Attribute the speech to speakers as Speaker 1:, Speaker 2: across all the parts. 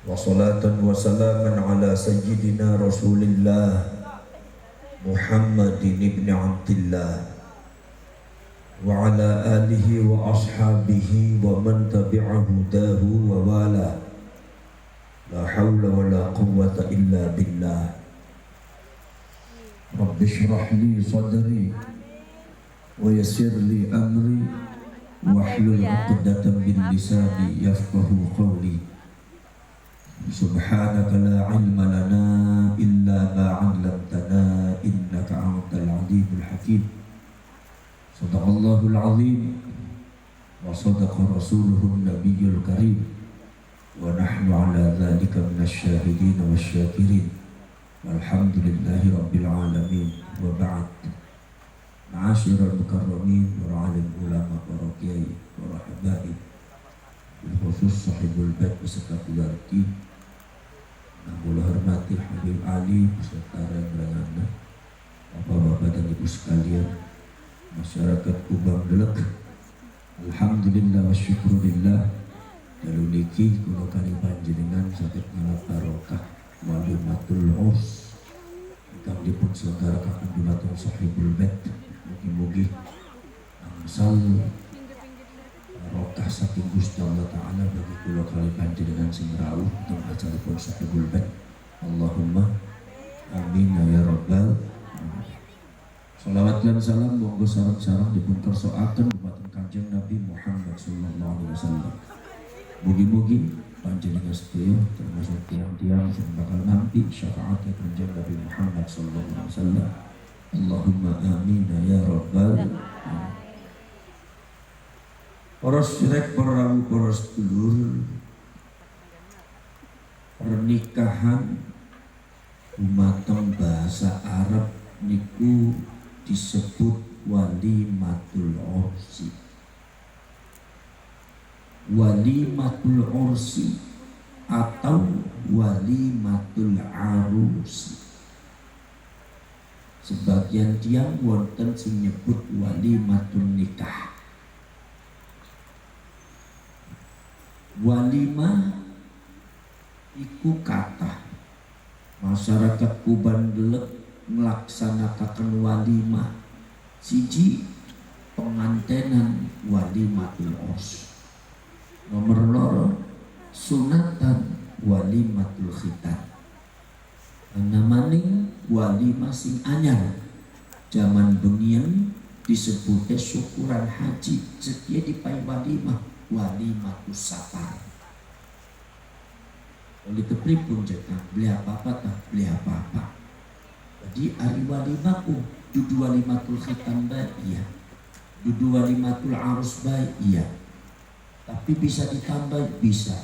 Speaker 1: Wassalatan wassalaman ala sayyidina Rasulillah Muhammadin ibn Abdillah wa ala alihi wa ashabihi wa man tabi'a hudahu wa wala. La hawla wa la quwwata illa billah. Rabbi shrah li sadri wa yassir li amri wahlul 'uqdatam min lisani yafqahu qawli. Subhanaka la ilma lana illa ma 'allamtana innaka antal alimul hakim. Sadaqallahul azim wa sadaqa rasuluhun nabiyyul karim wa nahnu ala dhalika minasyahidin wasyakirin walhamdulillahi rabbil alamin wa ba'd. Ma'asyiral mukarramin wa alim ulama wa rakyai wa rahabai bil khusus sahibul bait beserta keluarga yang boleh hormati Habib Ali beserta rekan-rekannya, bapak-bapak dan ibu sekalian, masyarakat Kubang Delek. Alhamdulillah wa syukurillah dalu niki kula kali panjenengan saged ngalap barokah walimatul urs ingkang dipun selenggarakan dumateng sahibul bait. Mugi-mugi angsal barokah saking Gusti Allah Ta'ala bagi kula kali panjenengan sing rawuh teng acaripun sahibul bait. Allahumma amin ya rabbal alamin. Salawat dan salam monggo sareng-sareng dipun kersoaken dumateng Kanjeng Nabi Muhammad sallallahu alaihi wasallam. Mugi-mugi panjenengan sedaya termasuk tiang-tiang sing bakal nampi syafaat Kanjeng Nabi Muhammad sallallahu alaihi wasallam. Allahumma amin ya rabbal alamin. Para sedherek, para rawuh, para sedulur, pernikahan dumateng bahasa Arab niku disebut walimatul ursi. Walimatul ursi atau walimatul arusi. Sebagian tiang wonten sing nyebut walimatul nikah. Walimah iku kathah masyarakat Kubang Delek melaksanakan walimah. Siji, pengantenan walimatul urs. Nomor loro, sunatan walimatul khitan. Namaning walimah sing anyar zaman bengian disebutnya syukuran haji setia dipai walimah walimatus safar. Oleh kepripun cetak beli apa-apa tak beli apa-apa. Jadi hari walimahku dudu walimatul khitan baik iya, dudu walimatul arus baik iya, tapi bisa ditambah bisa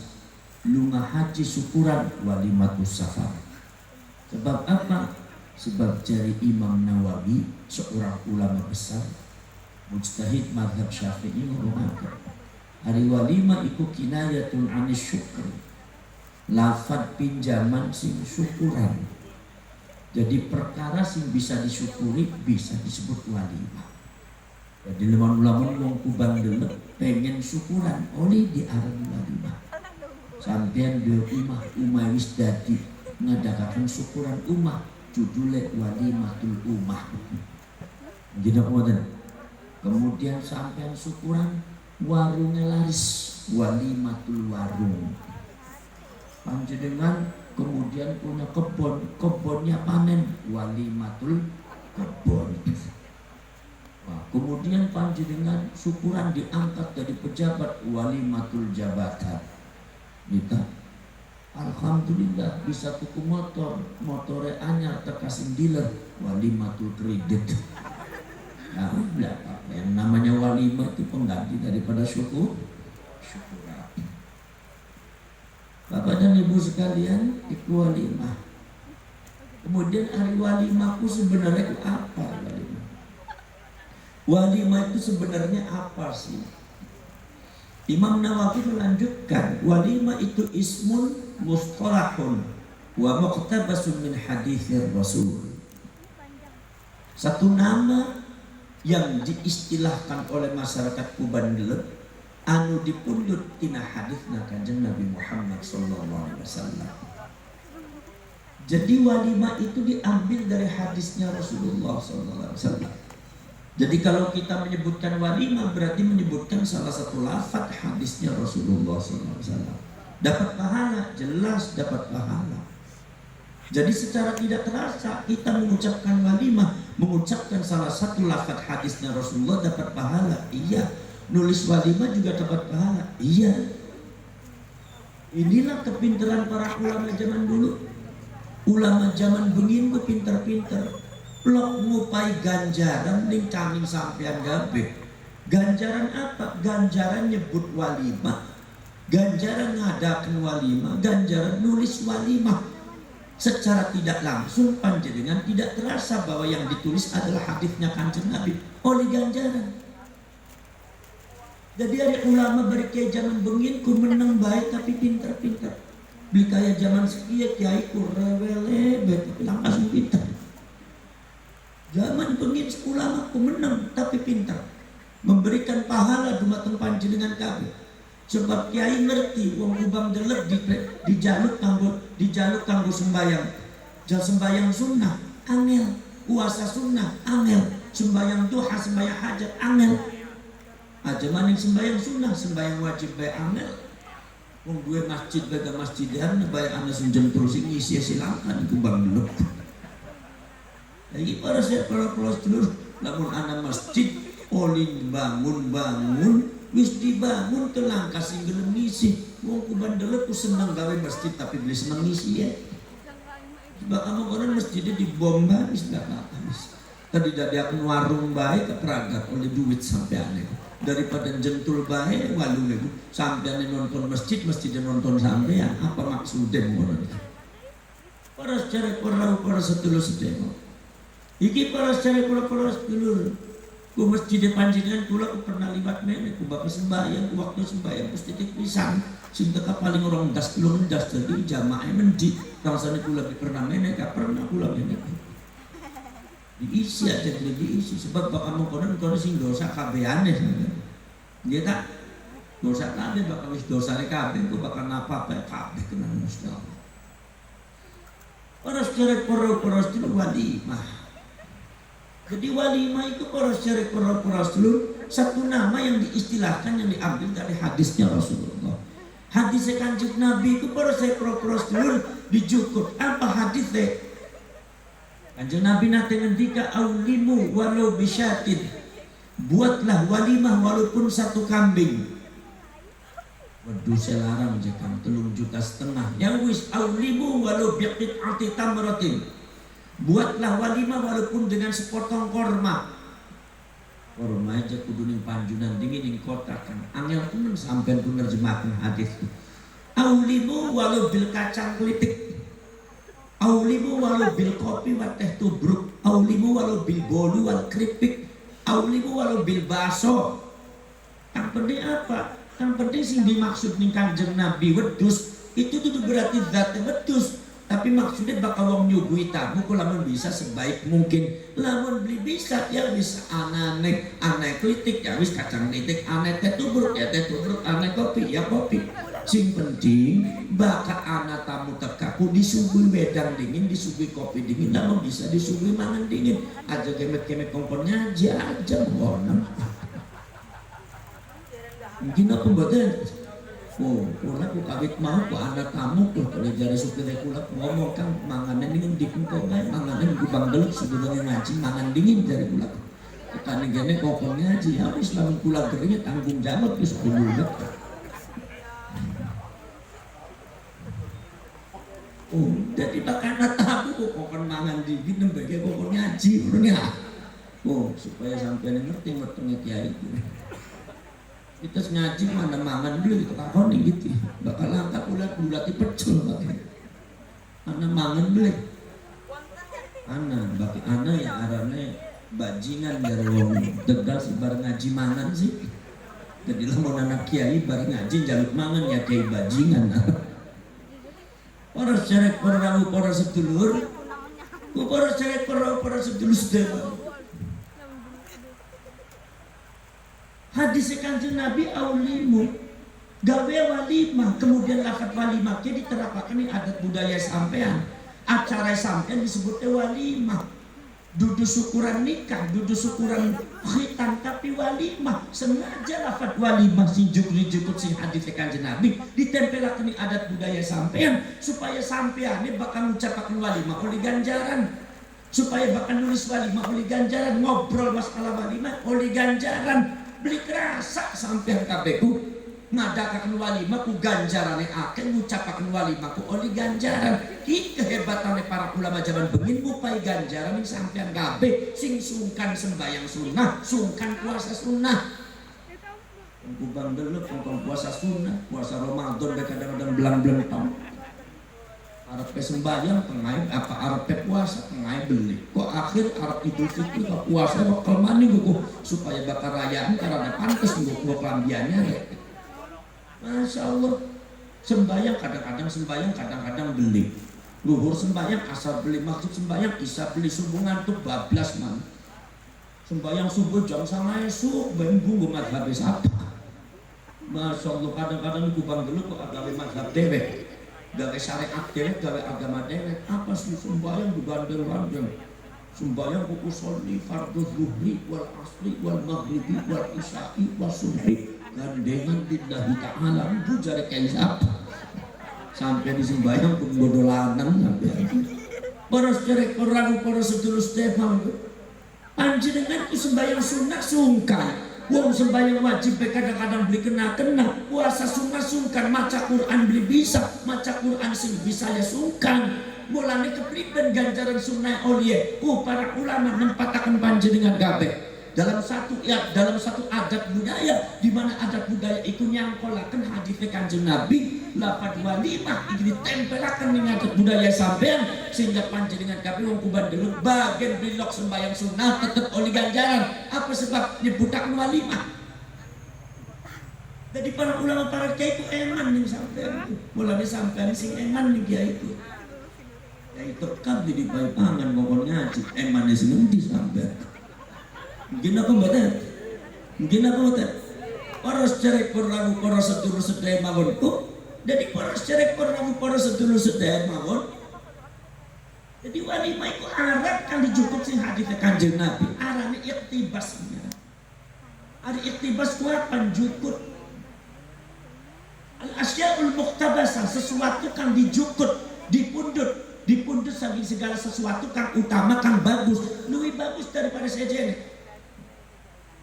Speaker 1: lunga haji syukuran walimatus safar. Sebab apa? Sebab jari Imam Nawawi seorang ulama besar mujtahid mazhab Syafi'i mengatakan hari walimah iku kinayatun anis syukri, lafad pinjaman sing syukuran. Jadi perkara sing bisa disyukuri bisa disebut walimah. Jadi lamun-lamun wong Kubang Delek pengen syukuran oleh diaran walimah. Sampeyan di umah wis dadi ngadakaken syukuran umah judule walimatul umah. Jadi kemudian sampeyan syukuran warungnya laris walimatul warung. Panjenengan kemudian punya kebonnya panen walimatul kebon. Nah, kemudian panjenengan syukuran diangkat dari pejabat walimatul jabatan. Kita alhamdulillah bisa tuku motornya anyar terkasih dealer walimatul kredit. Nah, yang namanya walimah itu pengganti daripada syukuran. Bapak dan ibu sekalian, itu walimah. Kemudian hari walimahku sebenarnya itu apa? Walimah itu sebenarnya apa sih? Imam Nawawi melanjutkan, walimah itu ismun mustalahun wa muqtabasun min haditsir Rasul. Satu nama yang diistilahkan oleh masyarakat Kubang Delek anu dipundhut tina hadisna Kanjeng Nabi Muhammad sallallahu alaihi wasallam. Jadi walimah itu diambil dari hadisnya Rasulullah sallallahu alaihi wasallam. Jadi kalau kita menyebutkan walimah berarti menyebutkan salah satu lafaz hadisnya Rasulullah sallallahu alaihi wasallam. Dapat pahala, jelas dapat pahala. Jadi secara tidak terasa kita mengucapkan walimah, mengucapkan salah satu lafaz hadisnya Rasulullah dapat pahala. Iya. Nulis walimah juga dapat pahala. Iya. Inilah kepintaran para ulama zaman dulu. Ulama zaman begini ku pinter-pinter. Plok ngupai ganjaran ning kami sampean gabe. Ganjaran apa? Ganjaran nyebut walimah. Ganjaran ngadakan walimah, ganjaran nulis walimah. Secara tidak langsung panjenengan tidak terasa bahwa yang ditulis adalah hadisnya Kanjeng Nabi oleh ganjaran. Jadi ada ulama berkiai zaman bengin ku menang baik tapi pintar-pintar. Beli kaya zaman sekian kiai ku rewele baik tapi langsung pintar. Zaman bengin ulama ku menang tapi pintar. Memberikan pahala dumateng panjenengan kami. Sebab kiai ngerti wong ubang delek dijaluk kanggo sembayang. Jal sembayang sunnah angel, puasa sunnah angel, sembayang duha, sembayang hajat angel. Aja maning sembayang sunnah, sembayang wajib bae angel. Wong duwe masjid baga masjidan bae ana sing jentul sing ngisi silakan kubang delek. Lagi para sedulur lamun ana masjid olin bangun wis dibangun telang kasih gelem ngisi. Wong ku bandel ku seneng gawe masjid tapi beli seneng ngisi ya. Sebab kamu orang masjidnya dibom wis enggak apa-apa wis. Tadi dadiakeun warung bae keperagat oleh duit sampai aneh. Daripada jentul bae walung itu sampean nonton masjidnya nonton sampean apa maksudnya ngono. Para sedulur sedemo. Iki para sedulur ku masjid panjenengan kula ku pernah libat mene ku bapak sembahyang ku waktu sembahyang ku titik pisan sing teka paling orang das belum das jadi jamaah mendi rasane kula pernah mene ka pernah kula mene diisi aja diisi sebab bakal kono sing dosa kabehane dia tak dosa kabeh bakal wis dosane kabeh ku bakal apa-apa kabeh kena Gusti Allah. Para sedulur walimah. Jadi walimah itu para sedulur satu nama yang diistilahkan yang diambil dari hadisnya Rasulullah. Hadisnya Kanjeng Nabi itu para sedulur dicukup. Apa hadisnya? Kanjeng Nabi nate ngendika aulimu walau bisyatin. Buatlah walimah walaupun satu kambing. Waduh saya larang jekam 3,5 juta. Yang wis aulimu walau biqit'ati tamratin. Buatlah walimah walaupun dengan sepotong korma. Korma aja kudu ning panjunan dingin ning kota kan. Angel pun sampean pun nerjemahkan hadis. Aulimu walau bil kacang klitik. Aulimu walau bil kopi wa teh tubruk. Aulimu walau bil bolu wal keripik. Aulimu walau bil baso. Yang penting apa? Yang penting sing dimaksud ning Kanjeng Nabi wedus itu tuh berarti zatnya wedus. Tapi maksudnya bakal wong nyugui tamu kok lamun bisa sebaik mungkin. Lamun beli bisa ya bisa aneh klitik ya wis kacang klitik, aneh teh tubruk ya teh tubruk, aneh kopi ya kopi. Sing penting bakal anak tamu tekaku disuguhi wedang dingin, disuguhi kopi dingin, lamun bisa disuguhi mangan dingin. Aja kemet-kemet kompornya aja ngono. Mungkin apa mboten? Oh, kula ku kawit mau ku anak tamu tuh kalau jare supir kula ngomong kan manganan dingin dipengko bae manganan gubang delek sebelumnya ngaji mangan dingin jare kula. Tekane gene kokon ngaji habis lamun kula gerinya tanggung jawab wis kudu. Oh, jadi bakal tamu kok kokon mangan dingin nembake kokon ngaji urungnya. Oh, supaya sampeyan ngerti metenge kiai itu. Kita ngaji mana mangan dulu itu kakoni gitu bakal angkat ulat pecel bakal ana mangan beli ana baki ana yang arane bajingan dari wong tegal sebar ngaji mangan sih jadi lamun anak kiai bar ngaji jaluk mangan ya kiai bajingan para cerek para sedulur para cerek para sedulur sedaya Hadis Kanjeng Nabi aulimu gawe walimah, kemudian lafaz walimah ke diterapkan ini adat budaya sampean, acara sampean disebutnya walimah. Dudu syukuran nikah, dudu syukuran khitan, tapi walimah sengaja lafaz walimah sing jukut sing hadis Kanjeng Nabi ditempelkan ini adat budaya sampean supaya sampean ini bakal ngucapaken walimah oleh ganjaran, supaya bakal nulis walimah oleh ganjaran, ngobrol masalah walimah oleh ganjaran, beli kerasa sampean kabehku ngadakaken walimah ku ganjarane akeh, ngucapaken walimah ku oleh ganjaran. Ki kehebatane para ulama zaman bengin ngupai ganjaran ing sampean kabeh sing sungkan sembayang sunnah, sungkan puasa sunnah. Kubang delep kongkong puasa sunnah, puasa Ramadan kadang-kadang belang-belentong. Arep sembayang tengah apa arep puasa tengah beli. Kok akhir arep Idul Fitri kok puasa bakal maning kok supaya bakal rayaan karena pantes nggo kelambiannya. Masya Allah, sembayang kadang-kadang beli, luhur sembayang asal beli, maksud sembayang isa beli subuh ngantuk bablas man, sembayang subuh jam 9 esuk bembung madhab apa. Masya Allah, kadang-kadang kubang dulu kok agawe madhab dewek, gawe syariat dewek, gawe agama dewek, apa sih sembayang digandeng-gandeng, sembayang kuku sholli fardhu zuhri wal asri wal maghribi wal isya'i wal subhi gandengan billahi ta'ala itu jari kayak sampai di sembahyang pun bodoh lanang sampai poros cerek orang poros sedulur Stefan panjenengan ku sembahyang sunnah sungkan, wong sembahyang wajib kadang-kadang beli kena puasa sunnah sungkan, maca Quran beli bisa, maca Quran sing bisa ya sungkan, mulane kepriben ganjaran sunnah oleh para ulama nempataken panjenengan kabeh dalam satu adat budaya, di mana adat budaya itu nyangkolaken hadis Kanjeng Nabi lafaz walimah iki ditempelaken ning adat budaya sampean sehingga panjenengan kabeh wong kuban deluk bagian bilok sembahyang sunnah tetep oleh ganjaran. Apa sebab nyebutaken walimah? Jadi para ulama para kiai itu eman ning sampean, mulane sampean sing eman ning kiai itu. Ya itu kan di pangan ngomong ngaji eman sing endi sampean. Mungkin apa mboten? Poros cerek puramu poros sedulur sedaya mawon ku. Jadi poros cerek puramu poros sedulur sedaya mawon. Jadi walimah itu arep kan dijukut sing hadis Kanjeng Nabi. Arane iktibas. Ari iktibas ku apa jukut? Al asyaul muqtabasah, sesuatu kang dijukut, dipundut saking segala sesuatu kang utama, kang bagus, lebih bagus daripada sejene.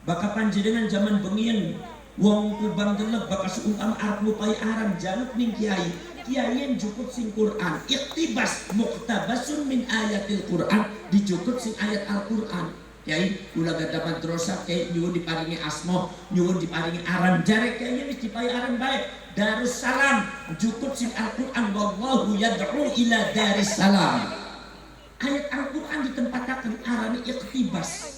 Speaker 1: Baka panjenengan zaman bengian wong kubang delep baka suutama arep ngupai aran jaluk ning kiai yang jukut sing Quran iktibas muqtabasun min ayatil Quran, dijukut sing ayat Al-Quran. Kiai kula gadah madrasah kiai nyuwun diparingi asma, nyuwun diparingi aran, jare kiai wis diparingi aran bae Darussalam, jukut sing Al-Quran wallahu yad'u ila Darussalam. Ayat Al-Quran ditempataken arane iktibas.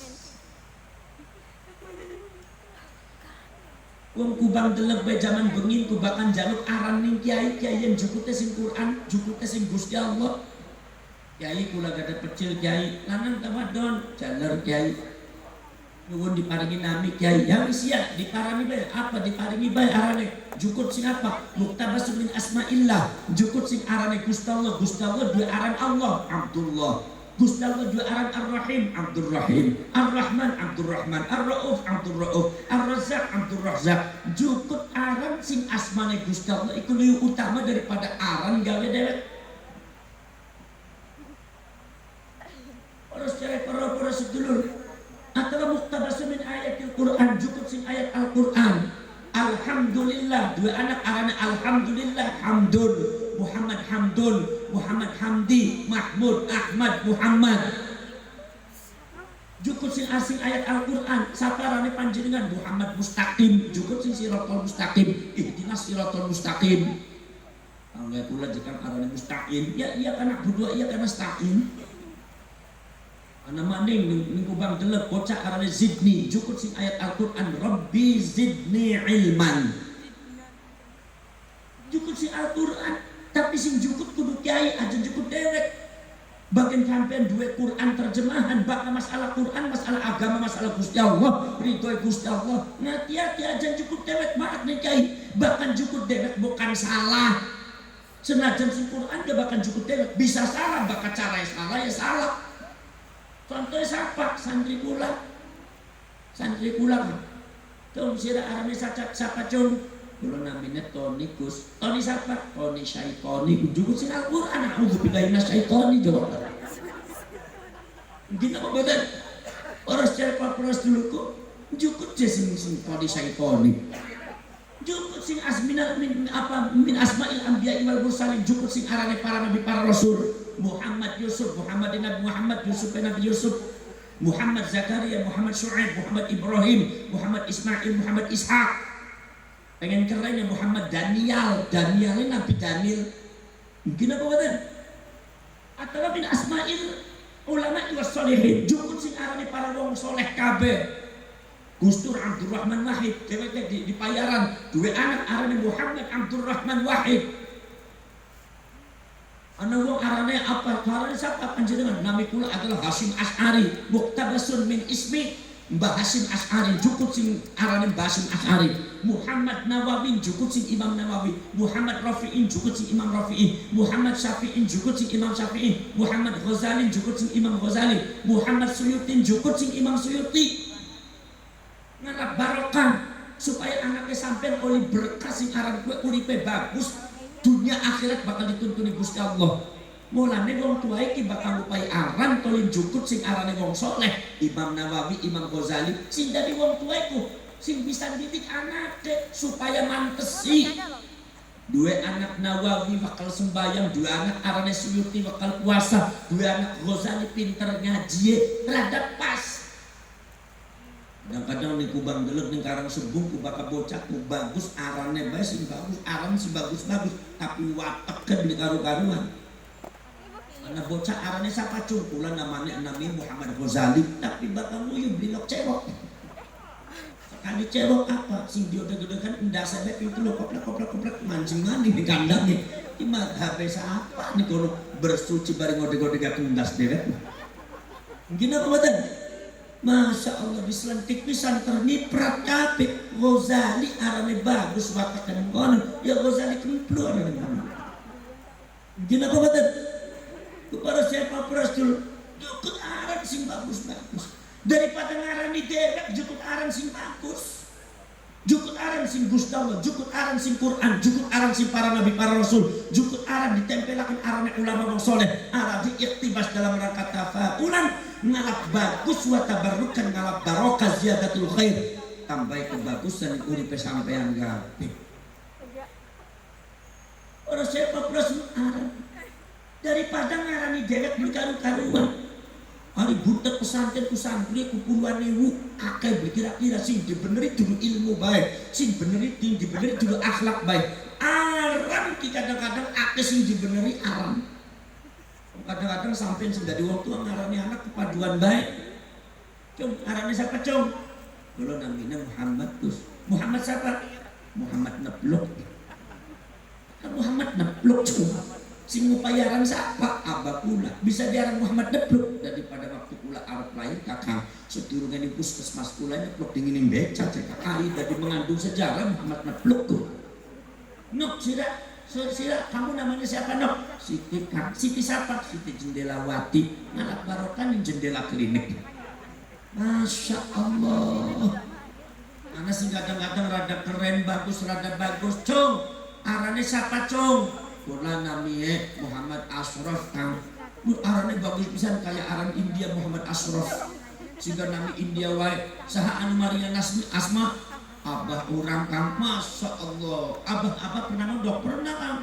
Speaker 1: Wong kubang delep bae zaman bengin kubakan jaluk aran ning kiai yang jukute sing Quran, jukute sing Gusti Allah. Kiai kula gadah pecil kiai, lanang ta wadon, jaler kiai. Nuwun diparingi nami kiai. Ya wis ya, diparingi bae, apa diparingi bae arane? Jukut sing apa? Muktabasun min asmaillah. Jukut sing arane Gusti Allah, Gusti Allah dua aran Allah, Abdullah. Gusti Allah dua aran Ar-Rahim, Abdurrahim, Ar-Rahman, Abdurrahman, Ar-Rauf, Abdurrauf, Ar-Razzaq, Abdurrazzaq. Jukut aran sing asmane Gusti Allah iku luwih utama daripada aran gawe dewek. Para sedulur, atau muktabasun min ayatil Quran, jukut sing ayat Al-Quran. Alhamdulillah, dua anak arana Alhamdulillah, Hamdun, Muhammad Hamdun, Muhammad Hamdi, Mahmud, Ahmad, Muhammad. Jukut sing asing ayat Al-Quran, saparane panjenengan Muhammad Mustaqim, jukut sing siratal mustaqim, ihdinas siratal mustaqim. Angga kula jekang arane mustaqim, ya iya kana berdua iya kana mustaqim. Ana maning ning kubang delep bocah arane zidni, jukut sing ayat Al-Quran, Rabbi zidni ilman. Jukut sing Al-Quran, tapi sing jukut kudu kiai aja jukut dewek. Bagian sampean duwe Quran terjemahan, bakal masalah Quran, masalah agama, masalah Gusti Allah, ridho Gusti Allah. Hati-hati aja cukup dewek banget nih Kiai. Bahkan cukup dewek bukan salah. Senajan sing Quran dia bahkan cukup dewek bisa salah, bakal cara salah ya salah. Contohnya siapa? Santri kula. Santri kula. Cung sira arane siapa cung? Kula namine Tony Gus. Tony siapa? Tony Syaitoni. Jukut sing Al-Qur'an. A'udzubillahi minasyaitonir rajim. Gini apa betul? Orang secara papuras dulu kok jukut je sing Tony Syaitoni. Jukut sing asmina min asma'il anbiya'i wal mursalin. Jukut sing arane para nabi para rasul. Muhammad Yusuf, Muhammad Nabi Muhammad, Yusuf Nabi Yusuf, Muhammad Zakaria, Muhammad Syuaib, Muhammad Ibrahim, Muhammad Ismail, Muhammad Ishaq. Pengen kerennya Muhammad Daniel, Danielin Nabi Daniel. Mungkin apa betul? Atau min asma'il ulama was sholihin. Jukut sing arane para wong soleh kabeh. Gustur Abdurrahman Wahid, dheweke di Payaran, duwe anak arane Muhammad Abdurrahman Wahid. Ana wong arane apa? Arane siapa panjenengan? Nami kula adalah Hasyim Asy'ari, muktabasun min ismi Mbah Hasyim Asy'ari. Jukut sing arane Mbah Hasyim Asy'ari. Muhammad Nawawi jukut sing Imam Nawawi. Muhammad Rafi'in jukut sing Imam Rafi'i. Muhammad Syafi'in jukut sing Imam Syafi'i. Muhammad Ghazali jukut sing Imam Ghazali. Muhammad Suyuti jukut sing Imam Suyuti. Ngarap barokah supaya anaknya sampean oleh berkah sing aran kowe uripe bagus, dunia akhirat bakal dituntuni Gusti Allah. Mulane wong tua iki bakal ngupai aran tolin jukut sing arane wong soleh, Imam Nawawi, Imam Ghazali, sing dadi wong tua iku sing bisa didik anake supaya mantesi. Dua anak Nawawi bakal sembayang, dua anak arane Suyuti bakal puasa, dua anak Ghazali pinter ngaji, rada pas. Kadang-kadang nih kubang gelek nih karang sebung kubaka bocah ku bagus arane bae sing bagus aran sing bagus-bagus tapi watek di karu-karuan. Ana bocah arane sapa cungkulan namanya Muhammad Ghazali tapi bakal nguyu blilok cewek. Sekali cewek apa sing diode-ode kan ndasane pintu lo koplak mancing-mancing di kandangnya. Di madhab apa nih kono bersuci bareng ngode-ngode gak ndas dewek. Gini apa mboten? Masya Allah diselentik pisan terniprat kabeh. Ghazali arane bagus watakan kono ya Ghazali kemplu arane kono. Gini apa mboten? Kepada siapa pras dulu jukut aran sing bagus-bagus daripada ngarani dewek jukut aran sing bagus. Jukut aran sing Gusti Allah, jukut aran sing Quran, jukut aran sing para nabi para rasul, jukut aran ditempelaken arane ulama wong saleh, arane iktibas dalam rangka tafaulan ngalap bagus wa tabarrukan ngalap barokah ziyadatul khair tambah kebagusan uripe sampean kabeh. Ora siapa plus aran daripada ngarani dewek berkaru-karuan. Ari butek pesantren ku santri ku puluhan ewu akeh berkira-kira sing dibeneri dulu ilmu baik, sing dibeneri dulu akhlak baik. Aran ki kadang-kadang akeh sing dibeneri aran. Kadang-kadang sampean sing dadi wong tua ngarani anak kepaduan baik. Cung, arane siapa cung? Kula namine Muhammad Gus. Muhammad siapa? Muhammad Neblok. Muhammad Neblok cung. Sing ngupayaran siapa? Abah kula. Bisa diaran Muhammad Neblok daripada waktu kula arep lahir kakang sedurunge di puskesmas kula neblok dinginin beca cek ai dadi mengandung sejarah Muhammad Neblok tuh. Nok sira kamu namanya siapa Nok? Siti Kang. Siti siapa? Siti Jendelawati. Ngalap barokah ning jendela klinik. Masya Allah. Ana sing kadang-kadang rada keren bagus rada bagus cung. Arane siapa cung? Kula namanya Muhammad Ashraf Kang. Arane bagus pisan kayak aran India Muhammad Ashraf. Sehingga nami India wae saha anu Maria Nasmi Asma abah urang Kang. Masya Allah. Abah pernah mondok? Pernah Kang.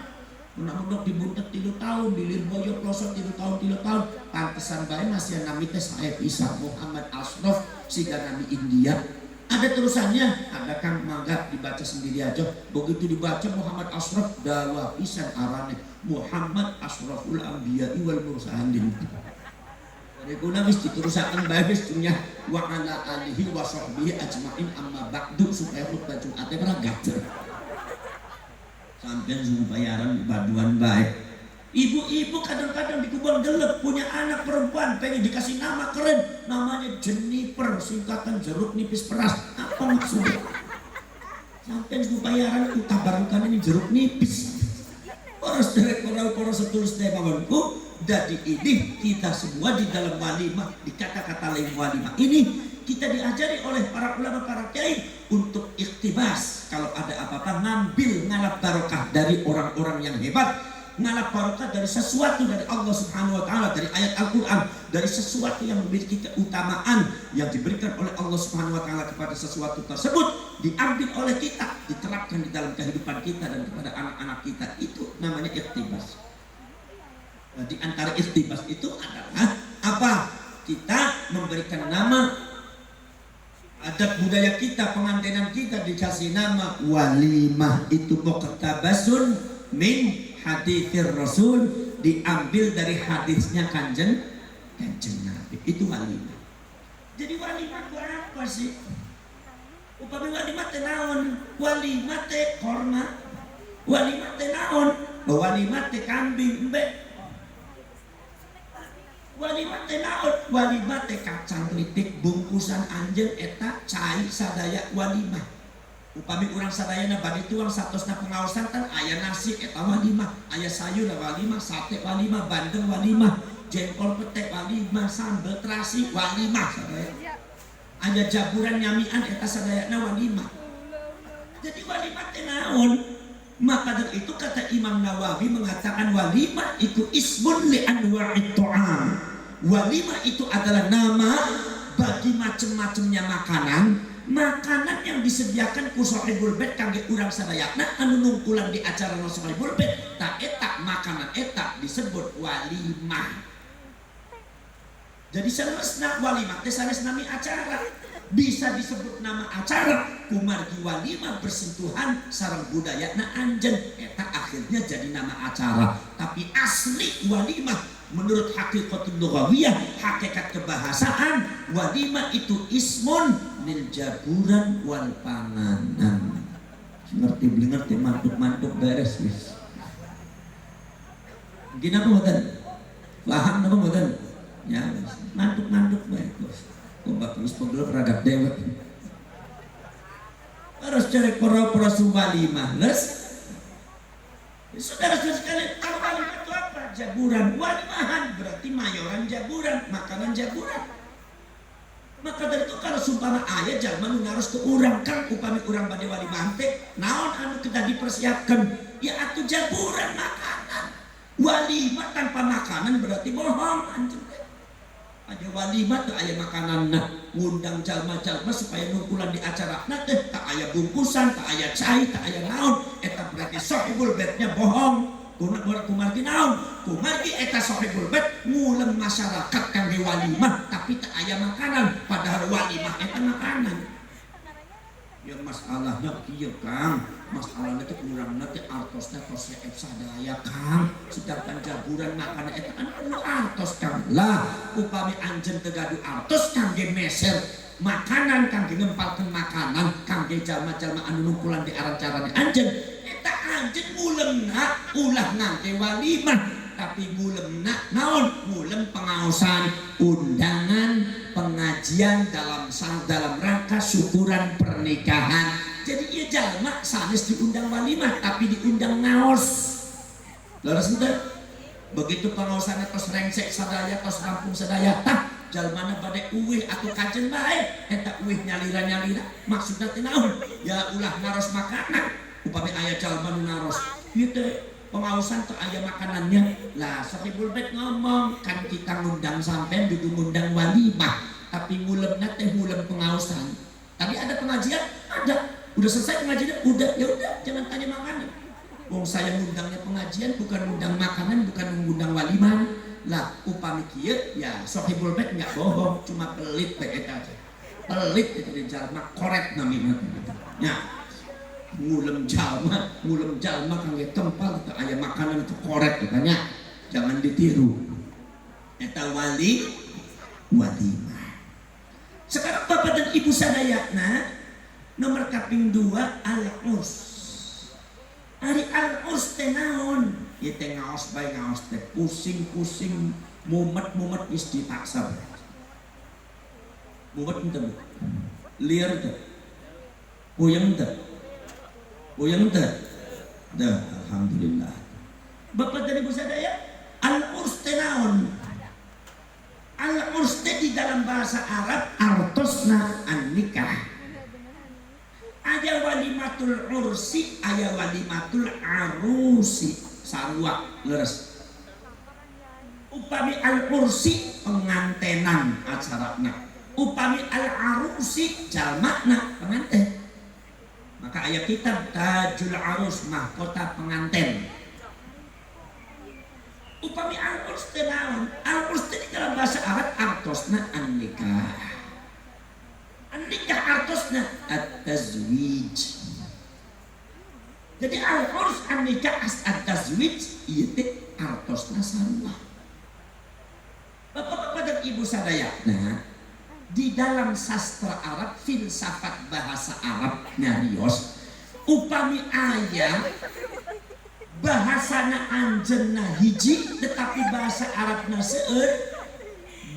Speaker 1: Pernah mondok di Buntet 3 tahun, di Lirboyo Pelosok 3 tahun. Pantesan bae masih nami teh saya bisa Muhammad Ashraf sehingga nami India. Ada terusannya, ada Kang mangga dibaca sendiri aja. Begitu dibaca Muhammad Ashraf dawa pisan arane Muhammad Ashraful Anbiya'i wal Mursalin. Reguna wis diterusaken bae wis dunya wa ala alihi wa sahbihi ajmain amma ba'du supaya khutbah Jumat teh berangkat. Sampeyan sing bayaran baduan bae. Ibu-ibu kadang-kadang di Kubang Gelap punya anak perempuan pengen dikasih nama keren, namanya Jennifer, singkatan jeruk nipis peras. Apa maksudnya? Sampai bayaran utabarukan ini jeruk nipis. Para setulus pamanku, jadi ini kita semua di dalam walimah, di kata-kata lain walimah ini kita diajari oleh para ulama, para kiai untuk iktibas. Kalau ada apa-apa ngambil ngalap barokah dari orang-orang yang hebat, ngalap barokah dari sesuatu dari Allah Subhanahu wa taala, dari ayat Al-Qur'an, dari sesuatu yang memiliki keutamaan yang diberikan oleh Allah Subhanahu wa taala kepada sesuatu tersebut, diambil oleh kita, diterapkan di dalam kehidupan kita dan kepada anak-anak kita. Itu namanya iktibas. Nah, di antara iktibas itu adalah apa? Kita memberikan nama adat budaya kita, pengantinan kita dikasih nama walimah. Itu muqtabasun min haditsir Rasul, diambil dari hadisnya kanjeng Nabi. Itu walimah. Jadi walimah itu apa sih? Upami walimah teh naon? Walimah teh korma. Walimah teh naon? Walimah teh kambing embe. Walimah teh naon? Walimah teh kacang kritik bungkusan anjeun eta cai sadaya walimah. Upami urang sadayana bade tuang satosna pengaosan kan aya nasi eta walimah, aya sayur walimah, sate walimah, bandeng walimah, jengkol pete walimah, sambal terasi walimah sadaya. Aya jaburan nyamian eta sadayana walimah. Jadi walimah teh naon? Maka dari itu kata Imam Nawawi mengatakan walimah itu ismun li anwa'it ta'am. Walimah itu adalah nama bagi macam-macamnya makanan yang disediakan ku sahibul bait kangge urang sadayana anu nungkulan di acara sahibul bait. Tak eta makanan eta disebut walimah. Jadi sanesna walimah teh sanes nami acara. Bisa disebut nama acara kumargi walimah bersentuhan sareng budayana anjeun eta akhirnya jadi nama acara. Tapi asli walimah menurut hakikatul lughawiyah, hakikat kebahasaan, walimah itu ismun lil jaburan wal panganan. Ngerti mantuk beres wis. Gina apa mboten? Paham apa mboten? Ya, mantuk bae. Obat terus pegel ragak dewek. Harus cari pura-pura walimah. Les. Saudara-saudara sekalian, kalau walimah itu apa? Jaburan. Walimahan berarti mayoran jaburan, makanan jaburan. Maka dari itu kalau sumpama ayah jalma nu ngaros ke urang kang upami urang bade walimah teh naon anu kita dipersiapkan? Ya atuh jaburan makanan. Walimah tanpa makanan berarti bohong anjing. Ada walimah tuh aya makananna, ngundang jalma-jalma supaya nungkulan di acara nah teh tak aya bungkusan, tak aya cai, tak aya naon, eta berarti sahibul baitnya bohong. Kumargi naon? Kumargi eta sahibul bait ngulem masyarakat kangge walimah tapi tak aya makanan, padahal walimah eta makanan. Ya masalahnya kieu Kang, masalahnya teh urangna teh artosna tos reep sadaya Kang, sedangkan jaburan makanan eta kan perlu artos Kang. Lah upami anjeun teu gaduh artos kangge meser makanan, kangge ngempalkeun makanan, kangge jalma-jalma anu nungkulan di arancarane anjeun, eta anjeun ngulemna ulah ngangge walimah, tapi ngulemna naon? Ngulem pengaosan, undangan, pengajian dalam rangka syukuran pernikahan. Jadi ieu jalma sanes diundang walimah tapi diundang ngaos. Leres teh? Begitu pengaosanna tos rengsek sadaya, tos rampung sadaya, tah jalmana bade uwih atuh kajen bae. Eta uwih nyalira-nyalira maksudna teh naon? Ya ulah naros makanan. Upami aya jalma nu naros, ieu teh pengaosan tuh aya makanannya. Lah sahibul bait ngomong kan kita ngundang sampean dudu ngundang walimah, tapi ngulemna teh ngulem pengaosan. Tadi ada pengajian? Ada. Udah selesai pengajian? Udah. Ya udah, jangan tanya makanan. Wong saya ngundangnya pengajian bukan ngundang makanan, bukan ngundang walimah. Lah upami kieu ya sahibul bait enggak bohong, cuma pelit teh eta. Pelit itu di jalma korek namina. Ya. Ngulem jalma kangge tempal itu aya makanan itu korek katanya, jangan ditiru. Eta walimah. Sekarang bapak dan ibu sadayana nomor kaping 2 al-urs. Ari al-urs teh naon? Ieu teh ngaos bae ngaos teh pusing-pusing mumet-mumet geus dipaksa. Mumet henteu. Liar teh. Puyeng teh. Puyeng teh. Dah alhamdulillah. Bapak dan Ibu sadaya, al-urs teh naon? Al-urs teh di dalam bahasa Arab artosna an-nikah. Aya walimatul ursi, aya walimatul arusi. Sarua leres. Upami al-ursi pengantenan acarana. Upami al-arusi jalmana pengantin. Maka aya kitab Tajul Arus mahkota pengantin. Upami al-urs teh naon? Al-urs teh dalam bahasa Arab artosna an-nikah. An-nikah artosna at-tazwij. Jadi al-urs an-nikah at-tazwij ieu teh artosna sarua. Bapak-bapak dan Ibu sadaya, nah di dalam sastra Arab, filsafat bahasa Arab nyarios upami aya bahasana anjeunna hiji tetapi bahasa Arabna seueur,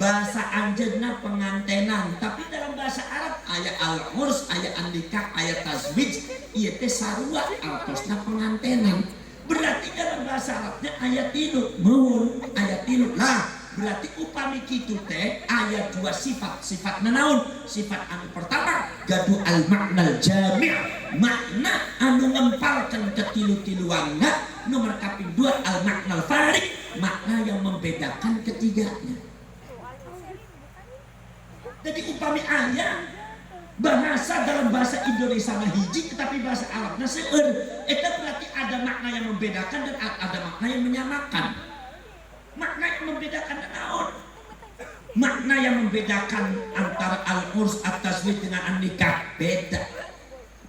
Speaker 1: bahasa anjeunna pengantenan, tapi dalam bahasa Arab aya al-urs, aya an-nikah, aya tazwij, ieu teh sarua artosna pengantenan. Berarti dalam bahasa Arabnya aya tilu, muhun aya tilu. Lah berarti upami kitu teh aya dua sifat. Sifat naon? Sifat anu pertama gadu al maknal jami', makna anu ngempalkeun ketilu-tiluanna. Nomor kaping dua al maknal farik, makna yang membedakan ketiganya. Jadi upami aya bahasa dalam bahasa Indonesia mah hiji tetapi bahasa Arabna seueur, eta berarti ada makna yang membedakan dan ada makna yang menyamakan. Makna yang membedakan naon? Makna yang membedakan antara al-urs at-tazwij dengan an-nikah beda.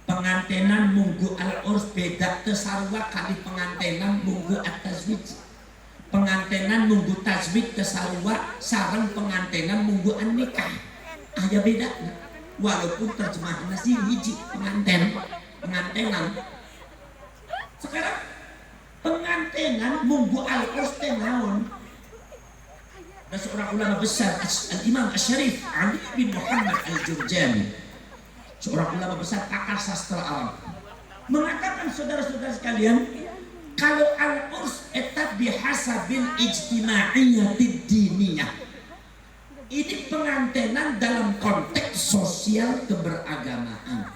Speaker 1: Pengantenan munggu al-urs beda teu sarua kali pengantenan munggu at-tazwij. Pengantenan munggu tazwij teu sarua sareng pengantenan munggu an-nikah. Aya bedana. Walaupun terjemahanna sih hiji pengantenan. Sekarang pengantenan munggu al-urs teh naon? Ada seorang ulama besar Al-Imam Asy-Syarif Ali bin Muhammad Al-Jurjani, seorang ulama besar pakar sastra Arab, mengatakan saudara-saudara sekalian, kalau al-urs eta bihasabil ijtima'iyyatid diniyah. Ini pengantenan dalam konteks sosial keberagamaan.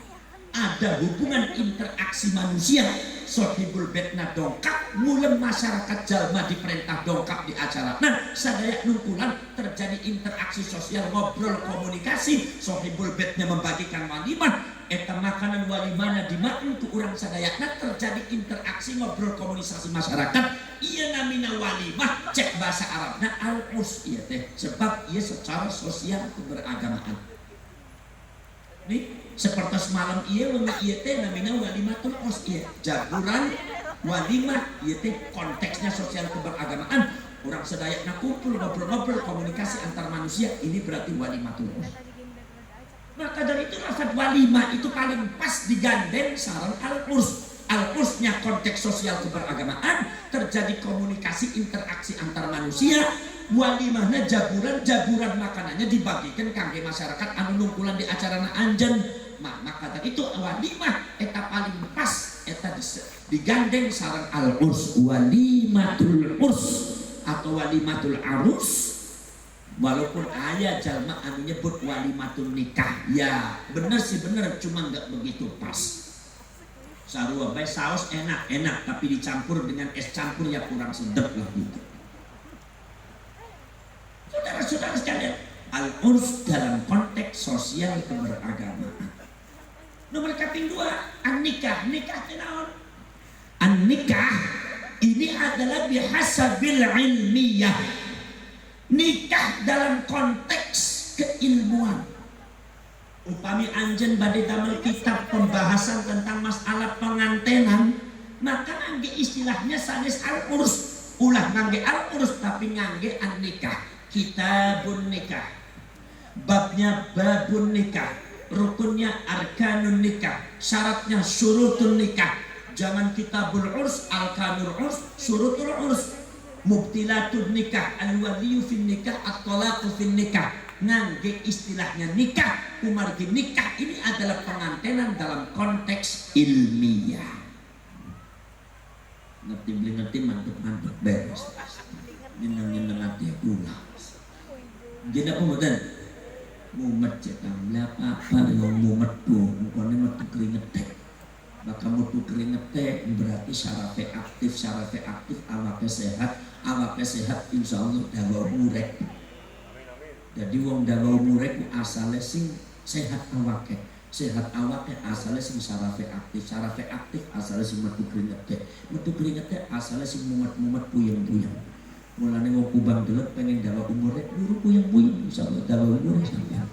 Speaker 1: Ada hubungan interaksi manusia. Sohibul betna dongkap, mulai masyarakat jalma diperintah dongkap di acara. Nah, sadaya nungkulan terjadi interaksi sosial, ngobrol, komunikasi. Sohibul betnya membagikan walimah. Eta makanan walimahna dimakan ku urang sadayana, terjadi interaksi, ngobrol, komunikasi masyarakat. Iya namina walimah, cek bahasa Arabna al-urs ieu teh. Sebab ia secara sosial keberagamaan. Nih, seperti semalam iya wengi ieu teh namina walimatul urs ieu. Jaburan walimah ieu teh konteksnya sosial keberagamaan. Urang sadayana kumpul ngobrol-ngobrol komunikasi antar manusia, ini berarti walimatul urs. Maka dari itu lafaz walimah itu paling pas digandeng sareng al-urs. Al-ursnya konteks sosial keberagamaan, terjadi komunikasi interaksi antar manusia. Walimahna jaburan makanannya dibagikan kangge masyarakat anu nungkulan di acara anjeun. Maka dari itu walimah eta paling pas eta digandeng sareng al-urs, walimatul urs atau walimatul arus. Walaupun ayah jalma anu nyebut walimatul nikah, ya bener sih bener, cuma nggak begitu pas. Sarua bae saos enak tapi dicampur dengan es campur ya kurang sedap lah gitu. Saudara-saudara sekalian, al-urs dalam konteks sosial keberagamaan. Nomor kaping 2, an-nikah. Nikah teh naon? An-nikah ini adalah bihasabil ilmiyah. Nikah dalam konteks keilmuan. Upami anjeun bade damel kitab pembahasan tentang masalah pengantenan, maka ngangge istilahnya sanes al-urs. Ulah ngangge al-urs tapi ngangge an-nikah. Kitabun nikah, babnya babun nikah, rukunnya arkanun nikah, syaratnya syurutun nikah, jangan kitabul urs, al-kanul urs, surutul urs. Mubtilatud nikah, al-waliyu fin nikah, at-talaqu fin nikah. Ngangge istilahnya nikah, kumargi nikah ini adalah pengantenan dalam konteks ilmiah. Ngerti mantep beres. Nyeneng hati ulah. Jadi apa mboten? Mumet cekam apa yang mumet tuh, mukanya metu keringet teh. Maka metu keringet teh berarti syarafe aktif, awake sehat insyaallah dawa umurek. Jadi wong dawa umurek asale sing sehat awake asale sing syarafe aktif asale sing metu keringet teh asale sing mumet puyeng-puyeng. Mulane wong kubang delok pengen dawa umure luru puyeng-puyeng insyaallah dawa umure sampeyan.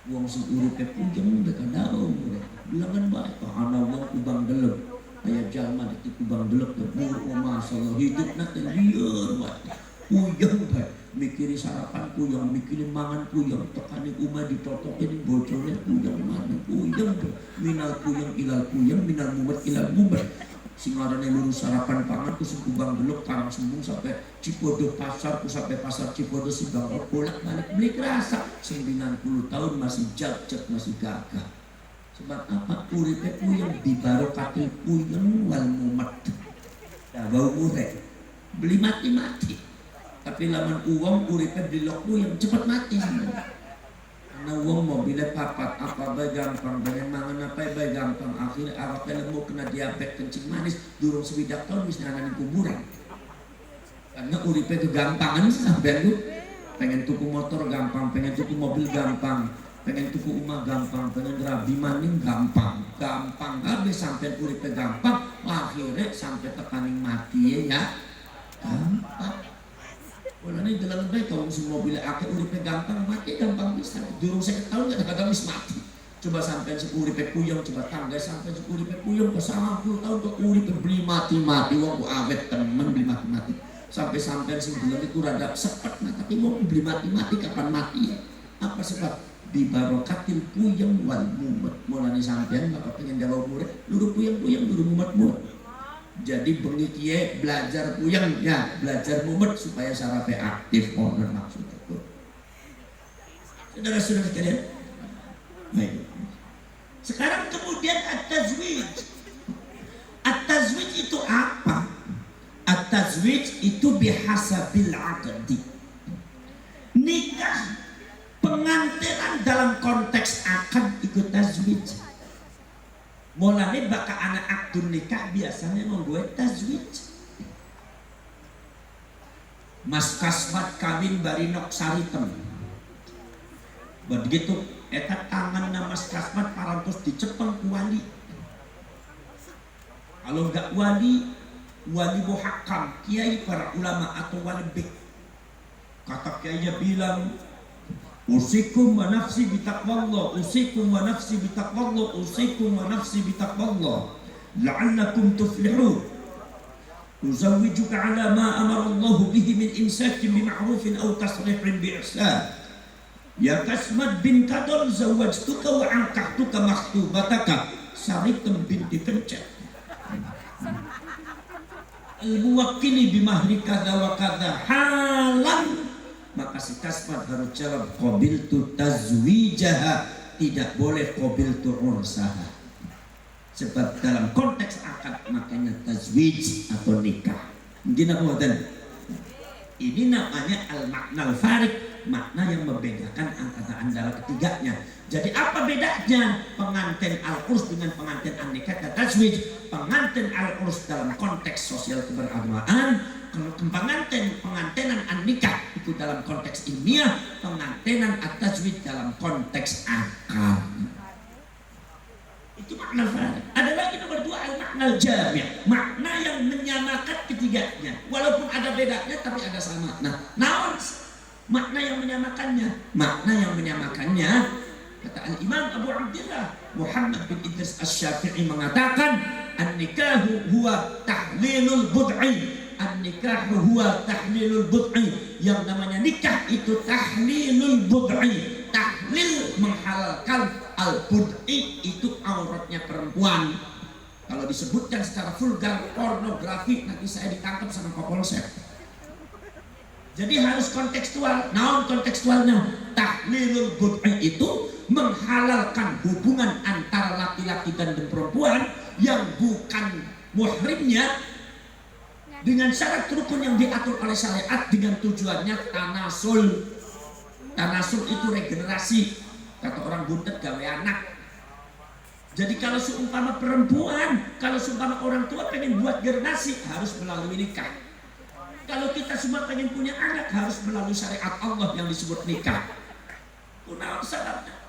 Speaker 1: Wong sing uripe puyeng tekan dawa umure. Bilangan bae ana wong kubang delok aya jalma di kubang delok teh masyaallah hidupna teh lieur wae. Puyeng bae mikiri sarapan puyeng, mikiri mangan puyeng, tekani umah ditotokin bocornya puyeng mana puyeng minal puyeng ilal puyeng minal mumet ilal mumet. Singarane lurus sarapan pangan ku kubang delok karang sembung sampai Cipodo pasar ku sampai pasar Cipodo Simbang bolak-balik beli kerasa 90 tahun masih jajak masih gagah. Sebab apa? Uripe puyeng di barokatil puyeng wal mumet. Dawa umure beli mati. Tapi laman uang uripe beli lok puyeng cepat mati sebenarnya. Karena uang mobilnya papat apa bae gampang, pengen mangan apa bae gampang, akhirnya awaknya lemu kena diabetes kencing manis durung sewidak tahun wis nanganin kuburan. Karena uripe kegampangan sampean lu pengen tuku motor gampang, pengen tuku mobil gampang, pengen tuku rumah gampang, pengen rabi maning gampang habis sampean uripe gampang, akhirnya sampai tekaning mati ya gampang. Mulane dalam baik kalau semua mobil akeh uripe gampang mati gampang bisa. Durung 50 tahun kadang-kadang wis mati. Coba sampai uripe puyeng coba tangga sampai uripe puyeng ke 90 tahun kok uripe beli mati wong ku awet temen beli mati. Sampai sing bulan itu rada sepet tapi wong beli mati kapan mati ya? Apa sebab di barokatil puyeng wal mumet. Mulane sampean bapak pengen dawa umure luru puyeng luru mumet. Jadi bengi kiye belajar puyeng ya, belajar mumet supaya syarafe aktif. Mohon maksud itu. Saudara-saudara sekalian. Baik. Sekarang kemudian at-tazwij. At-tazwij itu apa? At-tazwij itu bihasabil aqdi. Nikah pengantinan dalam konteks akad ikut tazwij. Mulane baka anak akdun nikah biasanya ngomong tazwij. Mas kasmat kawin barinok saritem. Begitu eta tangan na mas kasmat parantos dicepeng ku wali. Kalau enggak wali muhakam, kiai para ulama atau wali bik. Kata kiainya bilang usikum wa nafsi bitaqwallah, usikum wa nafsi bitaqwallah, usikum wa nafsi bitaqwallah la'allakum tuflihun. Uzawwijuka ala ma amara Allah bihi min imsakin bima'rufin aw tasrihrin biihsan. Ya Kasmat bin Kadol zawajtuka wa ankahtuka makhtubataka Saritem binti Kencet. Al-muwakkili bimahri kadha wa kadha halan. Maka si Kasmat harus jawab qabiltu tazwijaha, tidak boleh qabiltu ursaha. Sebab dalam konteks akad makanya tazwij atau nikah. Ini namanya al-makna al-farik, makna yang membedakan antara ketiganya. Jadi apa bedanya pengantin al-urs dengan pengantin an-nikah dan tazwij? Pengantin al-urs dalam konteks sosial keberagamaan, kalau pengantinan an-nikah itu dalam konteks ilmiah, pengantinan at-tazwij dalam konteks akal. Itu makna farik. Ada lagi nomor 2 al-makna al-jami', makna yang menyamakan ketiganya. Walaupun ada bedanya tapi ada sama. Naon makna yang menyamakannya? Makna yang menyamakannya kata al-Imam Abu Abdillah Muhammad bin Idris Asy-Syafi'i mengatakan an-nikahu huwa tahlilul bud'i. An-nikahu huwa tahlilul bud'i. Yang namanya nikah itu tahlilul bud'i. Tahlil menghalalkan, al-bud'i itu auratnya perempuan. Kalau disebutkan secara vulgar pornografi, nanti saya ditangkap sama Kapolsek. Jadi harus kontekstual. Naon kontekstualnya? Tahlilul bud'i itu menghalalkan hubungan antara laki-laki dan perempuan yang bukan muhrimnya dengan syarat rukun yang diatur oleh syariat dengan tujuannya tanasul. Tanasul itu regenerasi. Kata orang buntet gawe anak. Jadi kalau seumpama perempuan, kalau seumpama orang tua pengen buat generasi harus melalui nikah. Kalau kita semua pengen punya anak harus melalui syariat Allah yang disebut nikah. Kunaon sababna?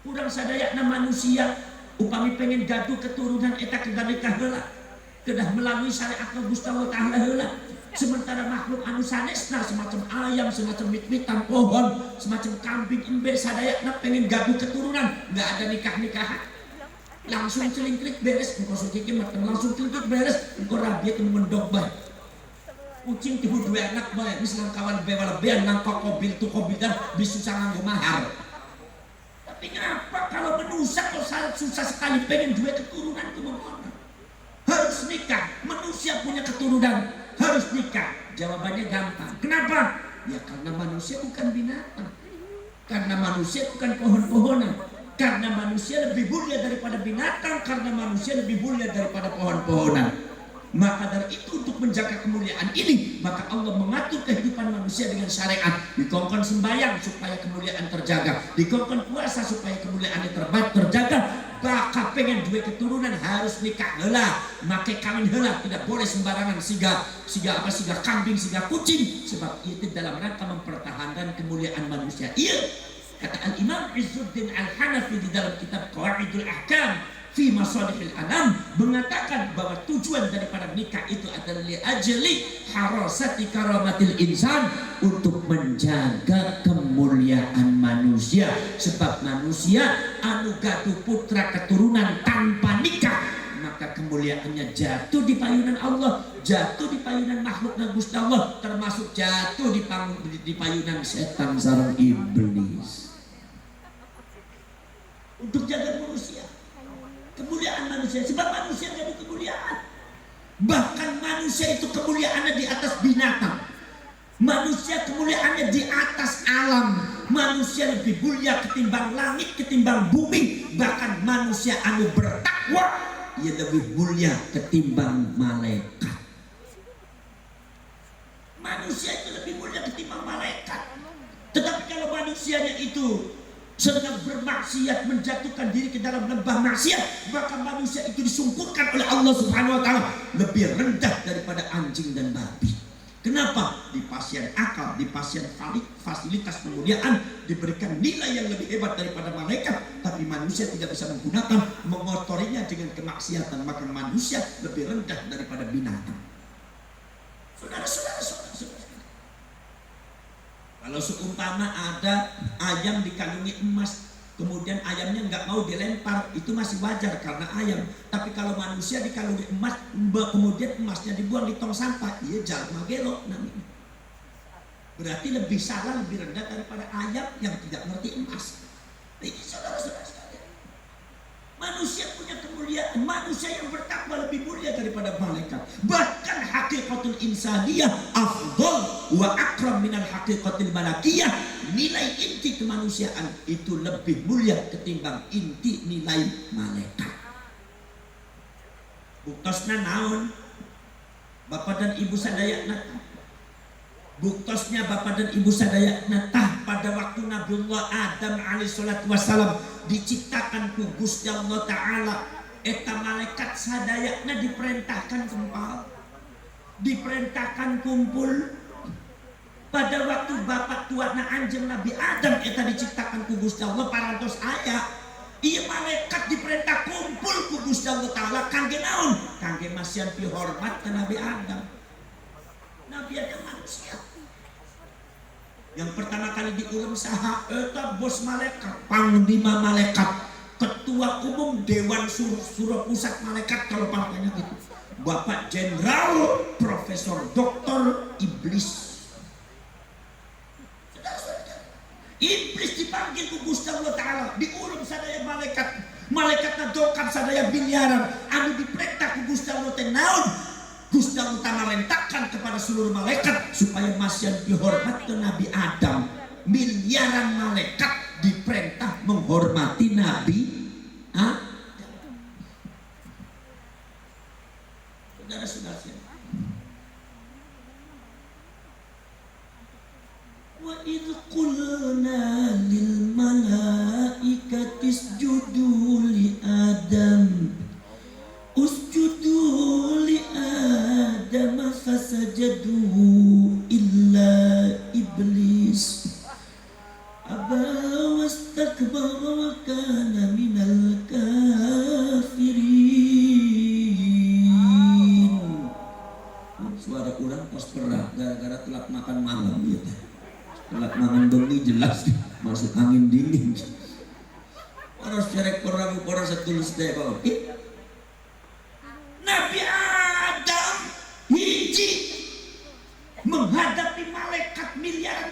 Speaker 1: Kurang sadayana manusia upami pengen gaduh keturunan eta kedah nikah heula. Kedah melalui syariat Allah Gusti Taala heula. Sementara makhluk anu sanesna semacam ayam, semacam mit-mitan pohon, semacam kambing embe sadayana pengen gaduh keturunan, enggak ada nikah-nikahan. Langsung celingklik beres, engkau sukiki mateng langsung celingklik beres, engkau rabiat mendok baik. Kucing tibu dua anak baik, misalnya kawan bewala bean nangkok kobil tu kobil dan bisusah nganggo mahar. Tapi kenapa kalau menusak kok sangat susah sekali pengen dua keturunan kemana? Harus nikah, manusia punya keturunan harus nikah. Jawabannya gampang. Kenapa? Ya karena manusia bukan binatang, karena manusia bukan pohon-pohonan. Karena manusia lebih mulia daripada binatang, karena manusia lebih mulia daripada pohon-pohonan. Maka dari itu untuk menjaga kemuliaan ini, maka Allah mengatur kehidupan manusia dengan syariat. Dikongkon sembahyang supaya kemuliaan terjaga, dikongkon puasa supaya kemuliaannya terjaga. Baka pengen dua keturunan harus nikah heula, make kawin heula, tidak boleh sembarangan siga kambing, siga kucing, sebab itu dalam rangka mempertahankan kemuliaan manusia. Iya. Kata Al-Imam Izzuddin Al-Hanafi di dalam kitab Qawaidul Ahkam fi Masalihil Anam mengatakan bahwa tujuan daripada nikah itu adalah li ajli harasati karamatil insan, untuk menjaga kemuliaan manusia. Sebab manusia anu gaduh putra keturunan tanpa nikah, maka kemuliaannya jatuh di payunan Allah, jatuh di payunan makhluk Gusti Allah, termasuk jatuh di payunan setan sareng iblis. Untuk jaga manusia, kemuliaan manusia, sebab manusia jadi kemuliaan. Bahkan manusia itu kemuliaannya di atas binatang, manusia kemuliaannya di atas alam. Manusia lebih mulia ketimbang langit, ketimbang bumi. Bahkan manusia anu bertakwa ia lebih mulia ketimbang malaikat. Manusia itu lebih mulia ketimbang malaikat. Tetapi kalau manusianya itu sedang bermaksiat, menjatuhkan diri ke dalam lembah maksiat, maka manusia itu disungkurkan oleh Allah Subhanahu wa taala lebih rendah daripada anjing dan babi. Kenapa? Di pasien akal, di pasien fasilitas kemuliaan diberikan nilai yang lebih hebat daripada malaikat, tapi manusia tidak bisa menggunakan, mengotorinya dengan kemaksiatan, maka manusia lebih rendah daripada binatang. Saudara. Kalau seumpama ada ayam dikalungi emas, kemudian ayamnya nggak mau dilempar, itu masih wajar karena ayam. Tapi kalau manusia dikalungi emas, kemudian emasnya dibuang di tong sampah, iya jalma gelo namanya. Berarti lebih salah, lebih rendah daripada ayam yang tidak ngerti emas. Ini saudara-saudara sekalian, manusia punya kemuliaan. Manusia yang bertakwa lebih mulia daripada malaikat. Bahkan hakikatul insaniyah afdal wa akram minal hakikatil malakiyah. Nilai inti kemanusiaan itu lebih mulia ketimbang inti nilai malaikat. Buktosna naon? Bapak dan ibu sadayana. Buktosnya bapak dan ibu sadayana tah pada waktu Nabiullah Adam alaihi salatu wassalam diciptakan ku Gusti Allah taala, eta malaikat sadayana diperintahkan kempal, diperintahkan kumpul. Pada waktu bapak tuana anjeun Nabi Adam eta diciptakan ku Gusti Allah parantos aya, ieu malaikat diperintah kumpul ku Gusti Allah taala kangge naon? Kangge masian pi hormat ka Nabi Adam. Nabi Adam manusia. Yang pertama kali diulang saha eta bos malaikat, panglima malaikat, ketua umum dewan suruh pusat malaikat kalau partainya gitu. Bapak Jenderal Profesor Doktor Iblis. Iblis dipanggil ku Gusti Allah taala, diulang sadaya malaikat. malaikat ngadokan sadaya miliaran anu diperintah ku Gusti Allah teh naon? Gusti Allah tamarentakan kepada seluruh malaikat supaya masih dihormat ke Nabi Adam. Miliaran malaikat diperintah menghormati Nabi Adam. Saudara-saudara, wa idh qulna lil malaikati isjudu li Adam usjudu li Adam fasajadu illa iblis aba wastakbara wa kana minal kafirin. Suara kurang pas perah gara-gara telat makan malam gitu. Telat makan bengi jelas masuk angin dingin. Orang cerek perang orang setulis deh bang. Nabi Adam hiji menghadapi malaikat miliaran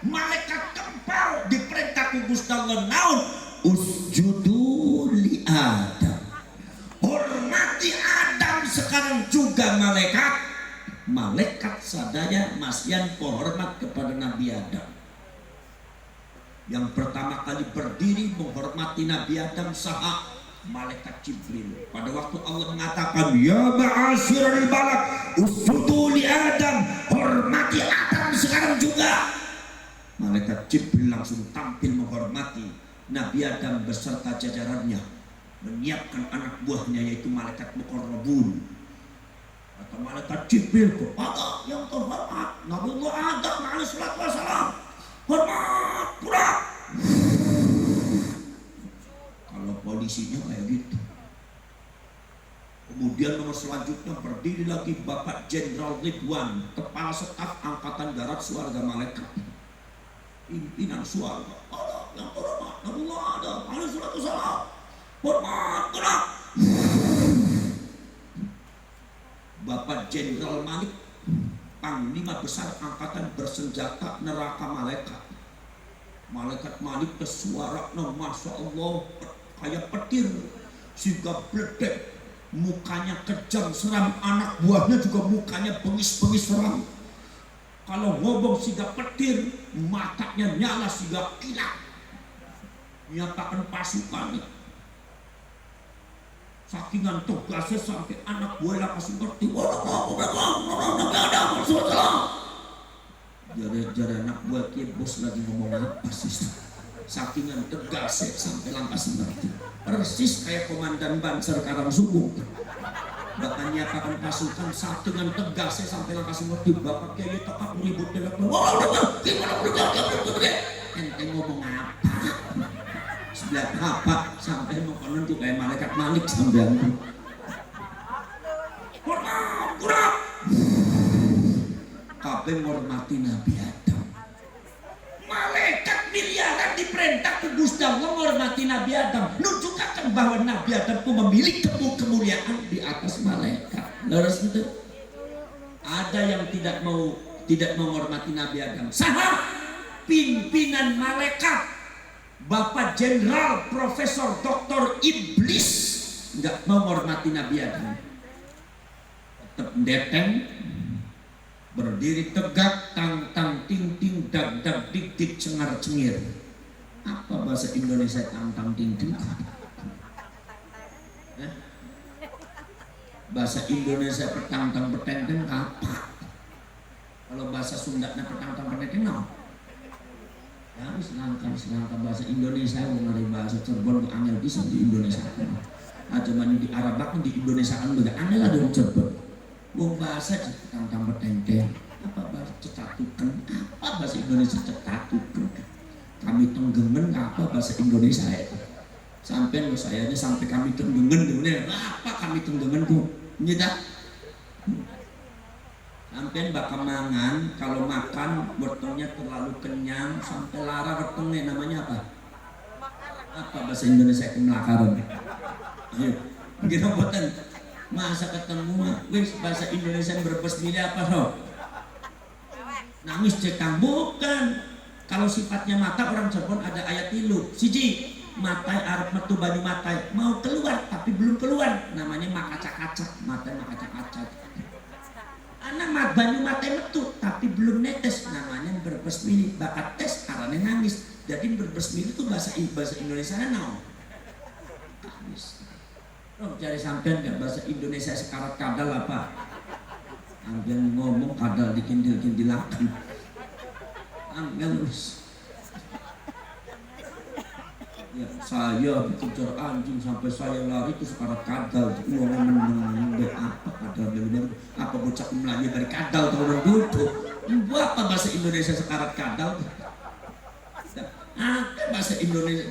Speaker 1: malaikat kempal diperintah ku Gusti Allah naon usjudu li Adam. Hormati Adam. Sekarang juga malaikat sadaya masyan penghormat kepada Nabi Adam. Yang pertama kali berdiri menghormati Nabi Adam saha malaikat Jibril. Pada waktu Allah mengatakan ya ma'asyiral malak usjudu li Adam, hormati Adam sekarang juga. Malaikat Jibril langsung tampil menghormati Nabi Adam beserta jajarannya, menyiapkan anak buahnya yaitu malaikat muqarrabun. Kata malaikat Jibril kepada yang terhormat Nabiullah Adam alaihi salatu wasalam, hormat pula. Kalau polisinya kayak gitu. Kemudian nomor selanjutnya berdiri lagi Bapak Jenderal Ridwan, Kepala Staf Angkatan Darat Swarga Malaikat, pimpinan swarga. Allah yang terhormat Nabiullah Adam alaihi salatu wasalam, hormat pula. Bapak Jenderal Malik, Panglima Besar Angkatan Bersenjata Neraka Malaikat. Malaikat Malik bersuara, masya Allah, kayak petir, juga bledek, mukanya kejam seram, anak buahnya juga mukanya bengis-bengis seram. Kalau ngomong siga petir, matanya nyala siga kilat, nyatakan pasukannya. Sakingan tugasnya sampai anak buahnya kasih ngerti. Jadi anak buah kia bos lagi ngomong apa sih? Sakingan tegasnya sampai langkas ngerti. Persis kayak komandan Banser Karangsugung. Bahkan nyatakan pasukan sakingan tegasnya sampai langkas ngerti. Bapak kiai tetap ribut dengan ente ngomong apa? Sebelah apa sampai mengkonon tuh kayak malaikat Malik sampai kurang kabeh menghormati Nabi Adam. Malaikat miliaran diperintah ke Gusti Allah menghormati Nabi Adam, nunjukkan bahwa Nabi Adam itu memiliki kemuliaan di atas malaikat. Leres itu ada yang tidak menghormati Nabi Adam. Saha pimpinan malaikat Bapak Jenderal Profesor Dr. Iblis nggak menghormati Nabi Adam. Tetap deteng, berdiri tegak, tang tang ting ting, dag dag dik dik, cengar cengir. Apa bahasa Indonesia tang tang ting ting? Bahasa Indonesia petang tang petenteng apa? Kalau bahasa Sundanya petang tang petenteng no? Ya, selangkah bahasa Indonesia mengenai bahasa Cirebon ke angel bisa di Indonesia. Nah, cuman di Arab kan di Indonesia kan juga angel ada yang Cirebon. Wong bahasa tentang petenteng. Apa bahasa cetatukan? Apa bahasa Indonesia cetatukan? Kami tenggengen apa bahasa Indonesia itu? Sampai sayanya sampai kami tenggengen apa kami tenggengen tuh? Nyita. Sampai bakal mangan, kalau makan wortelnya terlalu kenyang sampai lara wortelnya, namanya apa? Apa bahasa Indonesia kemelakaran? Ayo, kita buatan masa ketemu wis bahasa Indonesia berbes milih apa loh? Nangis cekang bukan. Kalau sifatnya mata orang Cirebon ada ayat tilu. Siji matai arep metu banyu matai, mau keluar tapi belum keluar, namanya makacak-kacak, matai makacak-kacak. Anak mat banyu matai metu tapi belum netes, namanya berbesmili, bakat tes arane nangis. Jadi berbesmili itu bahasa Indonesia naon? Nangis. Oh, cari sampean nggak bahasa Indonesia sekarat kadal apa? Ambil ngomong kadal dikindil-kindilakan. Ambil ya, saya dikejar anjing sampai saya lari itu sekarat kadal. Uang menang apa kadal benar? Apa bocah Melayu dari kadal tahun dulu? Apa bahasa Indonesia sekarat kadal? Bahasa Indonesia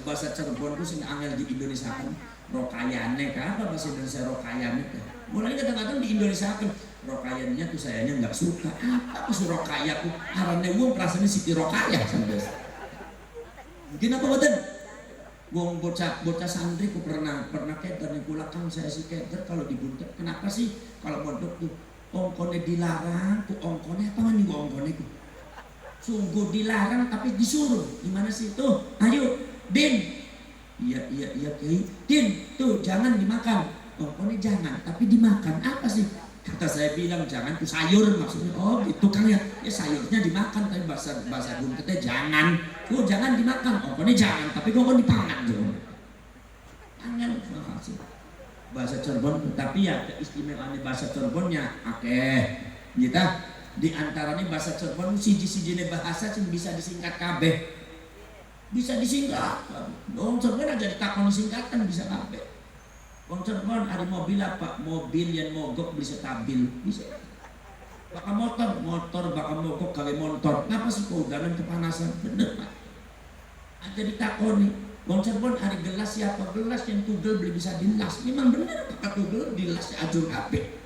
Speaker 1: bahasa Cirebon itu sing angel di Indonesia kan rokayane kan apa bahasa Indonesia rokayane kan. Mulai kadang-kadang di Indonesia kan rokayannya tuh sayanya nggak suka. Apa sih rokaya tuh? Arane wong rasanya Siti Rokayah sampai. Mungkin apa betul? Wong bocah santri ku pernah keder nih kulakang saya si keder kalau dibuntet. Kenapa sih kalau mondok tuh ongkone dilarang tuh ongkone apa nih gua ongkone tuh? Sungguh dilarang tapi disuruh. Gimana sih tuh? Ayo, Din. Iya Kiai. Din, tuh jangan dimakan. Ongkone jangan tapi dimakan. Apa sih? Kata saya bilang jangan tuh sayur maksudnya. Oh gitu kan ya. Ya sayurnya dimakan tapi bahasa buntetnya jangan. Tuh jangan dimakan. Ongkone jangan tapi ongkone dipangan tuh. Angel makasih. Bahasa Cirebon tapi ya keistimewaannya bahasa Cirebonnya akeh. Gitu. Di antaranya bahasa Cirebon siji-sijine bahasa yang bisa disingkat kabeh. Bisa disingkat. Wong Cirebon aja ditakoni singkatan bisa kabeh. Wong Cirebon ada mobil apa? Mobil yang mogok bisa stabil, bisa. Bakal motor bakal mogok kali motor. Kenapa sih keudanan kepanasan? Bener Pak. Aja ditakoni. Wong Cirebon ada gelas siapa? Gelas yang tugel beli bisa dilas. Memang bener pakai tugel dilas ajur kabeh.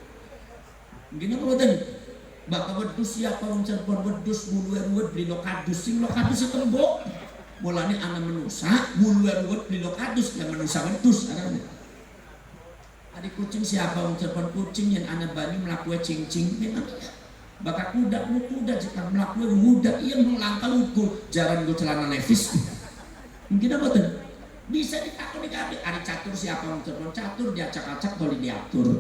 Speaker 1: Gini apa betul? Bakal wedus siapa wong Cirebon wedus bulu beli lokadus sing lokadus itu tembok mulane anak menusa bulu beli lokadus yang menusa wedus arane ada kucing siapa wong Cirebon kucing yang anak bani melakukan cing-cing memang bakal kuda jika melakukan muda iya melangkah ukur jalan gue celana levis mungkin apa tuh bisa ditakoni kabeh ada catur siapa wong Cirebon catur diacak-acak kalau diatur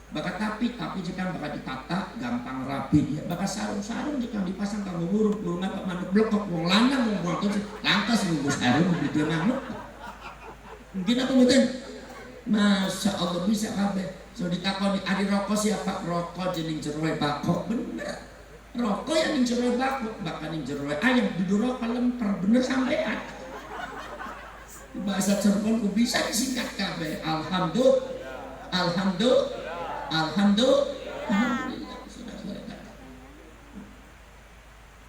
Speaker 1: bakal tapi jika bakal ditata gampang rapi ya bakal sarung jika dipasang kanggo buruk apa manuk blokok wong lanang wong botos lantas nunggu sarung gitu manuk mungkin apa mungkin Masya Allah bisa kabeh so ditakoni ada rokok siapa rokok jening jeroe bakok bener rokok yang ning jeroe bakok bakal ning jeroe ayam duduk rokok lemper bener sampean bahasa Cirebon ku bisa disingkat kabeh Alhamdulillah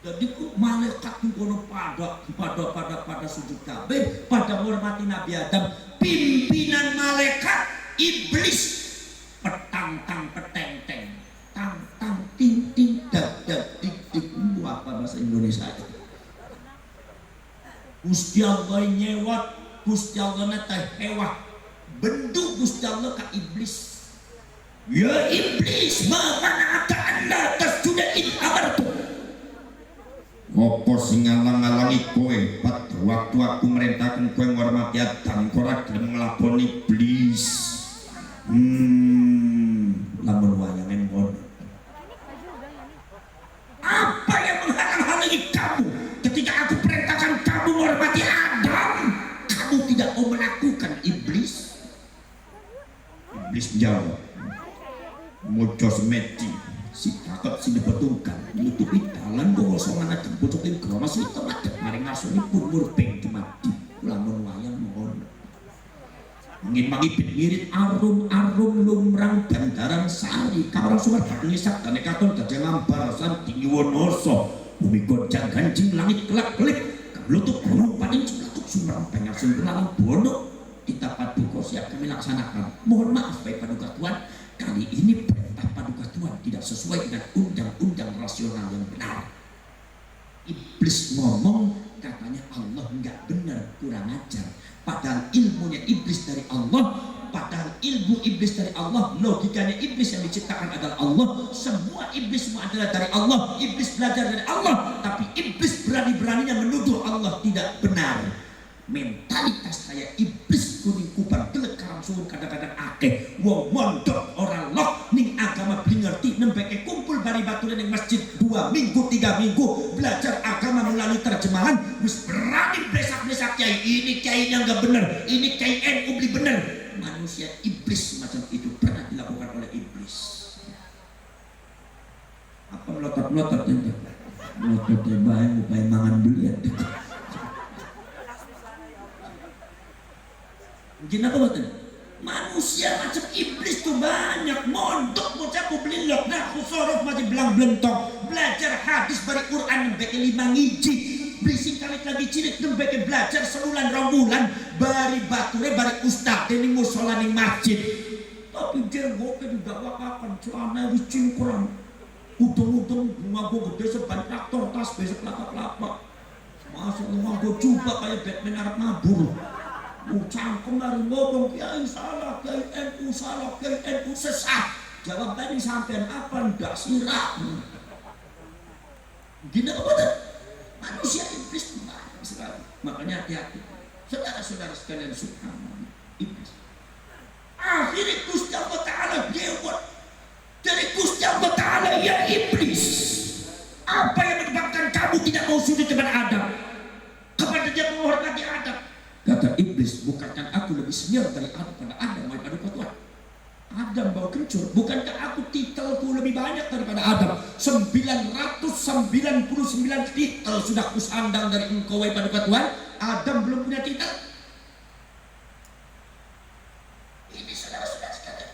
Speaker 1: jadi malaikat kono pada sujud kabeh pada menghormati Nabi Adam pimpinan malaikat iblis petang-tang peteng-teng tang-tang ting-ting dak-dak dik-dik apa bahasa Indonesia itu Gusti Allah nyewat Gusti Allah teh hewah bendu Gusti Allah ka iblis. Ya iblis, mana Anda tasjuda in amartu. Ngopo sing ngalang-alangi kowe pada waktu aku merintahkan kowe ngormati Adam ora gelem nglakoni iblis. Lamun wayangan ngono. Apa yang menghalang-halangi kamu ketika aku perintahkan kamu menghormati Adam? Kamu tidak mau melakukan iblis? Iblis menjawab, mojos meti si kakak si dibetulkan menutupi dalan bawa somana jemputokin krono si temat mari ngasuni pun murpeng temati lamun wayang mohon ngin mangipit ngirit arum lumrang bandaran sari kawarang sumber ngisak dan katon gajah ngambarasan tinggi wonoso bumi goncang ganjing langit kelak-kelip kemelutuk gunung paning celatuk sumber pengasun lawan bono kita paduka siap kami laksanakan mohon maaf baik paduka Tuhan kali ini perintah paduka Tuhan tidak sesuai dengan undang-undang rasional yang benar. Iblis ngomong katanya Allah nggak benar kurang ajar padahal ilmunya iblis dari Allah padahal ilmu iblis dari Allah logikanya iblis yang diciptakan adalah Allah semua iblis semua adalah dari Allah iblis belajar dari Allah tapi iblis berani-beraninya menuduh Allah tidak benar mentalitas kayak iblis kuning kubar delek karang suruh kadang-kadang akeh wong mondok orang lok ning agama beli ngerti nembeke kumpul bari baturan ning masjid 2 minggu 3 minggu belajar agama melalui terjemahan wis berani besak-besak kiai ini kiainya nggak bener ini kiai NU beli bener. Manusia iblis macam itu pernah dilakukan oleh iblis. Apa melotot-melotot itu? Melototnya bayang upaya mangan belian. Mungkin apa betul? Manusia macam iblis tuh banyak mondok bocah ku beli lok nah ku sorot macam belang belentong belajar hadis bari Quran nembeke 5 ngiji berising kali lagi cilik nembeke belajar sebulan 2 bulan bari bature bari ustaz ning mushola ning masjid tapi jenggoke digawakaken celana wis cingkrang udung-udung ngago gede seban traktor tas besok lapak-lapak masuk ngago juga kayak Batman Arab mabur. Cangkem dari ngomong kiai salah, kiai NU salah, kiai NU sesat. Jawab tadi sampean apa ndak sirah. Gini apa betul? Manusia iblis banyak sekali. Makanya hati-hati. Saudara-saudara sekalian subhanallah iblis. Akhirnya Gusti Allah Ta'ala jawab dari Gusti Allah Ta'ala ya iblis. Apa yang menyebabkan kamu tidak mau sujud kepada Adam? Kepada dia menghormati Adam? Kata iblis, bukankah aku lebih senior dari Adam pada Adam daripada Tuhan? Adam bawa kencur, bukankah aku titelku lebih banyak daripada Adam? 999 titel sudah kusandang dari engkau pada Tuhan. Adam belum punya titel. Ini saudara-saudara sekalian,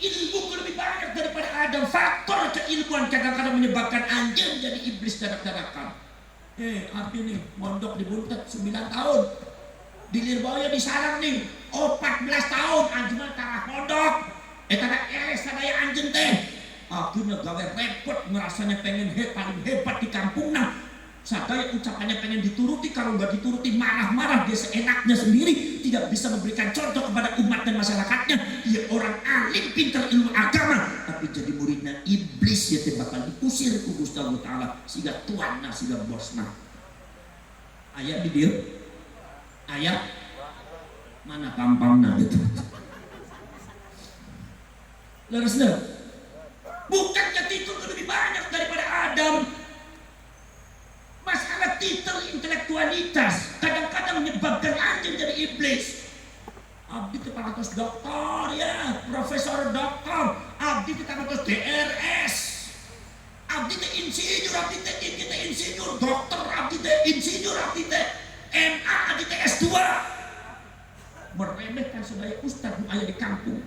Speaker 1: ilmuku lebih banyak daripada Adam. Faktor keilmuan kadang-kadang menyebabkan anjing jadi iblis dadak-dadakan. Arti nih mondok di Buntet 9 tahun di Lirboyo di Salang nih 14 tahun anjing tarah mondok tarah sadaya anjing teh akhirnya gawe repot merasanya pengen paling hebat di kampung nah sadaya ucapannya pengen dituruti kalau nggak dituruti marah-marah dia seenaknya sendiri tidak bisa memberikan contoh kepada umat dan masyarakatnya dia orang alim pintar ilmu agama tapi jadi muridnya iblis ya bakal diusir ku Gusti Allah Ta'ala sehingga tuanna sehingga bosna ayat di dia ayat mana kampangna gitu larasnya bukankah titel lebih banyak daripada Adam. Masalah titel intelektualitas kadang-kadang menyebabkan anjing jadi iblis. Abdi kita parantos doktor ya, profesor doktor, abdi kita parantos DRS, abdi kita insinyur, abdi kita insinyur, dokter, abdi kita insinyur, abdi kita MA, abdi kita S2. Meremehkan sedaya ustaz nu aya di kampung,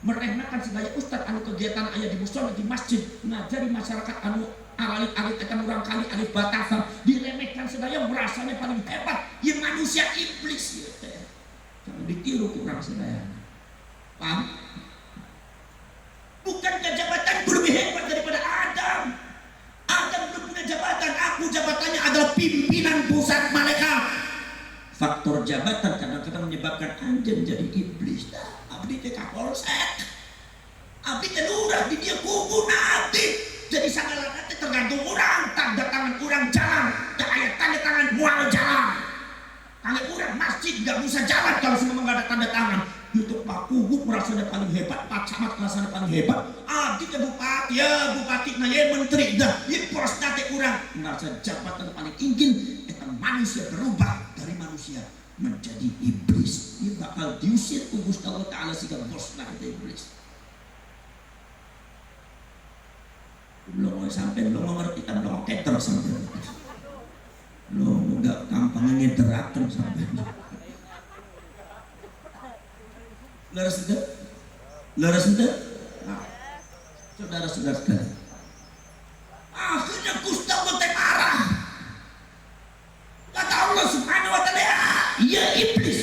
Speaker 1: meremehkan sedaya ustaz anu kegiatan aya di mushola di masjid, ngajari masyarakat anu alit-alit akan orang kali alif batasan diremehkan sedaya merasanya paling hebat yang manusia iblis gitu ya. Jangan ditiru kurang sedaya. Paham? Bukankah jabatanku lebih hebat daripada Adam? Adam belum punya jabatan, aku jabatannya adalah pimpinan pusat malaikat. Faktor jabatan kadang-kadang menyebabkan anjing jadi iblis. Abdi teh kapolsek, abdi teh lurah di dia kubu nanti. Jadi segala nanti tergantung orang, tanda tangan orang jalan, ayat tanda tangan mual jalan. Tanda orang masjid nggak bisa jalan kalau semua nggak ada tanda tangan. Youtube Pak Kubu merasanya paling hebat, Pak Camat merasanya paling hebat. Abdi ke bupati, ya bupati naya menteri, dah ya pos nanti orang merasa jabatan paling tinggi. Itu manusia berubah dari manusia menjadi iblis. Dia bakal diusir ke Gusti Allah Ta'ala sehingga bos nanti iblis. Belum sampai belum ngerti kan belum keter sampai belum enggak gampangnya teratur sampai laras itu nah, saudara-saudara sekalian akhirnya Gusti Allah marah kata Allah Subhanahu wa Ta'ala ya iblis